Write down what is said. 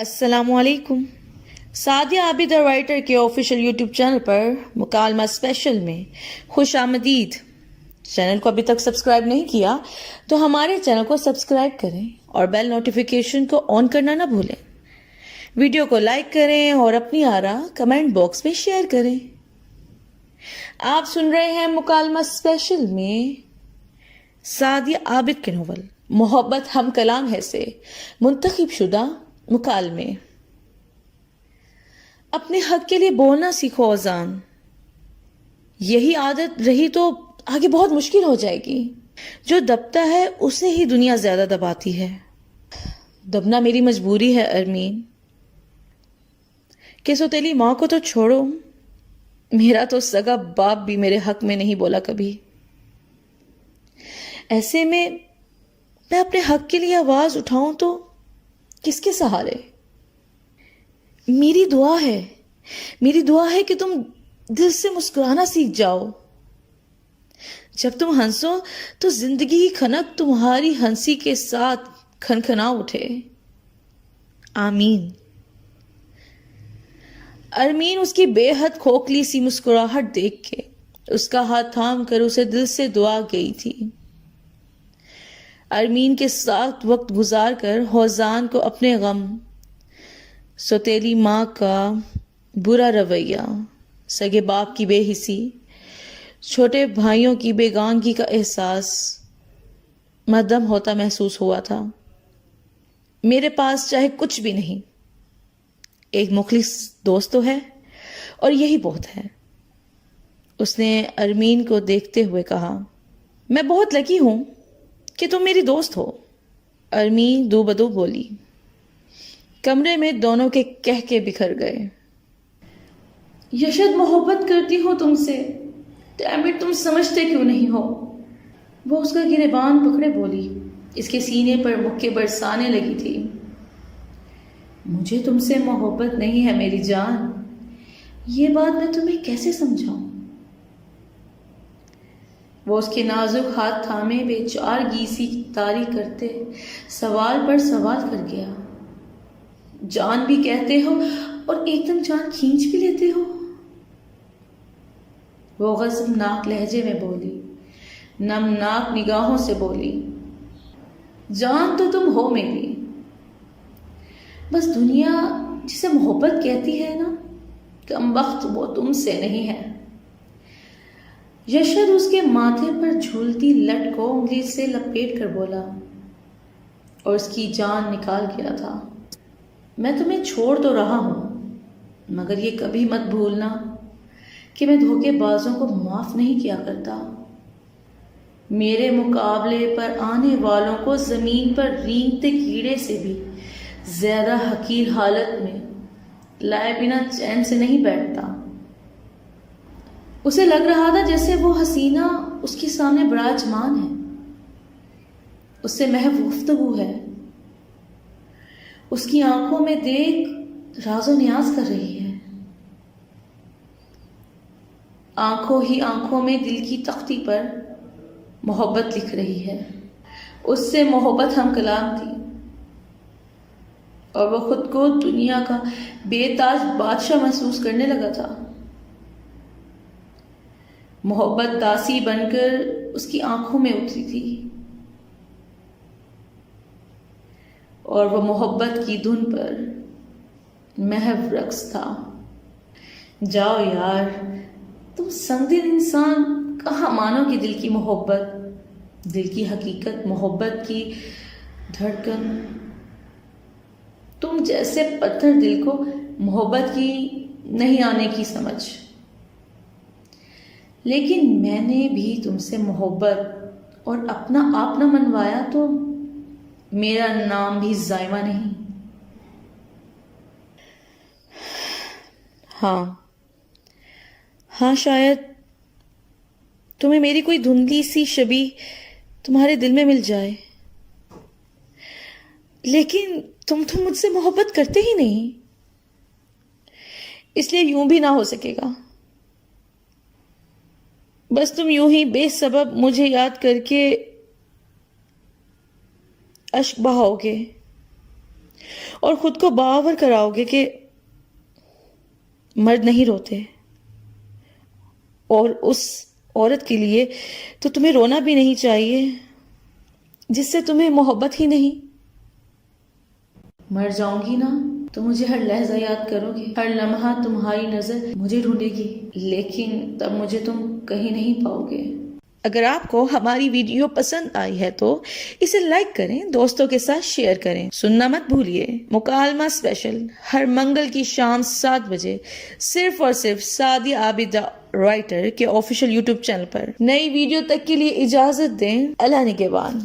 السلام علیکم. سعدیہ عابد رائٹر کے آفیشیل یوٹیوب چینل پر مکالمہ اسپیشل میں خوش آمدید. چینل کو ابھی تک سبسکرائب نہیں کیا تو ہمارے چینل کو سبسکرائب کریں اور بیل نوٹیفیکیشن کو آن کرنا نہ بھولیں. ویڈیو کو لائک کریں اور اپنی آراء کمنٹ باکس میں شیئر کریں. آپ سن رہے ہیں مکالمہ اسپیشل میں سعدیہ عابد کے ناول محبت ہم کلام ہے سے منتخب شدہ مکالمے. اپنے حق کے لیے بولنا سیکھو اوزان. یہی عادت رہی تو آگے بہت مشکل ہو جائے گی. جو دبتا ہے اسے ہی دنیا زیادہ دباتی ہے. دبنا میری مجبوری ہے ارمین. کہ سوتیلی ماں کو تو چھوڑو، میرا تو سگا باپ بھی میرے حق میں نہیں بولا کبھی. ایسے میں اپنے حق کے لیے آواز اٹھاؤں تو کس کے سہارے؟ میری دعا ہے کہ تم دل سے مسکرانا سیکھ جاؤ. جب تم ہنسو تو زندگی کھنک تمہاری ہنسی کے ساتھ کھنکھنا اٹھے. آمین. ارمین اس کی بے حد کھوکھلی سی مسکراہٹ دیکھ کے اس کا ہاتھ تھام کر اسے دل سے دعا گئی تھی. ارمین کے ساتھ وقت گزار کر ہوزان کو اپنے غم، سوتیلی ماں کا برا رویہ، سگے باپ کی بے حسی، چھوٹے بھائیوں کی بیگانگی کا احساس مدھم ہوتا محسوس ہوا تھا. میرے پاس چاہے کچھ بھی نہیں، ایک مخلص دوست تو ہے اور یہی بہت ہے. اس نے ارمین کو دیکھتے ہوئے کہا، میں بہت لکی ہوں کہ تم میری دوست ہو. ارمین دو بدو بولی. کمرے میں دونوں کے کہہ کے بکھر گئے. یشد محبت کرتی ہوں تم سے، ڈیمٹ تم سمجھتے کیوں نہیں ہو؟ وہ اس کا گریبان پکڑے بولی. اس کے سینے پر مکے برسانے لگی تھی. مجھے تم سے محبت نہیں ہے میری جان، یہ بات میں تمہیں کیسے سمجھاؤں؟ وہ اس کے نازک ہاتھ تھامے بے چارگی سی طاری کرتے سوال پر سوال کر گیا. جان بھی کہتے ہو اور ایک دم جان کھینچ بھی لیتے ہو؟ وہ غضبناک لہجے میں بولی، نمناک نگاہوں سے بولی. جان تو تم ہو میری، بس دنیا جسے محبت کہتی ہے نا، کم وقت وہ تم سے نہیں ہے. یشد اس کے ماتھے پر جھولتی لٹ کو انگلی سے لپیٹ کر بولا اور اس کی جان نکال گیا تھا. میں تمہیں چھوڑ تو رہا ہوں، مگر یہ کبھی مت بھولنا کہ میں دھوکے بازوں کو معاف نہیں کیا کرتا. میرے مقابلے پر آنے والوں کو زمین پر رینگتے کیڑے سے بھی زیادہ حقیر حالت میں لائے بنا چین سے نہیں بیٹھتا. اسے لگ رہا تھا جیسے وہ حسینہ اس کے سامنے براجمان ہے، اس سے محض گفتگو ہے، اس کی آنکھوں میں دیکھ راز و نیاز کر رہی ہے. آنکھوں ہی آنکھوں میں دل کی تختی پر محبت لکھ رہی ہے. اس سے محبت ہم کلام تھی اور وہ خود کو دنیا کا بے تاج بادشاہ محسوس کرنے لگا تھا. محبت داسی بن کر اس کی آنکھوں میں اتری تھی اور وہ محبت کی دھن پر محو رقص تھا. جاؤ یار، تم سنگ دل انسان کہاں مانو کہ دل کی محبت، دل کی حقیقت، محبت کی دھڑکن. تم جیسے پتھر دل کو محبت کی نہیں آنے کی سمجھ. لیکن میں نے بھی تم سے محبت اور اپنا آپ نہ منوایا تو میرا نام بھی زائمہ نہیں. ہاں شاید تمہیں میری کوئی دھندلی سی شبیہ تمہارے دل میں مل جائے، لیکن تم تو مجھ سے محبت کرتے ہی نہیں، اس لیے یوں بھی نہ ہو سکے گا. بس تم یوں ہی بے سبب مجھے یاد کر کے اشک بہاؤ گے. اور خود کو باور کراؤ گے کہ مرد نہیں روتے، اور اس عورت کے لیے تو تمہیں رونا بھی نہیں چاہیے جس سے تمہیں محبت ہی نہیں۔ مر جاؤں گی نا تو مجھے ہر لحظہ یاد کرو گے، ہر لمحہ تمہاری نظر مجھے ڈھونڈے گی، لیکن تب مجھے تم کہیں نہیں پاؤ گے۔ اگر آپ کو ہماری ویڈیو پسند آئی ہے تو اسے لائک کریں، دوستوں کے ساتھ شیئر کریں، سننا مت بھولیے مکالمہ اسپیشل ہر منگل کی شام 7 بجے صرف اور صرف سعدیہ عابدہ رائٹر کے آفیشیل یوٹیوب چینل پر۔ نئی ویڈیو تک کے لیے اجازت دیں، اللہ نگہبان۔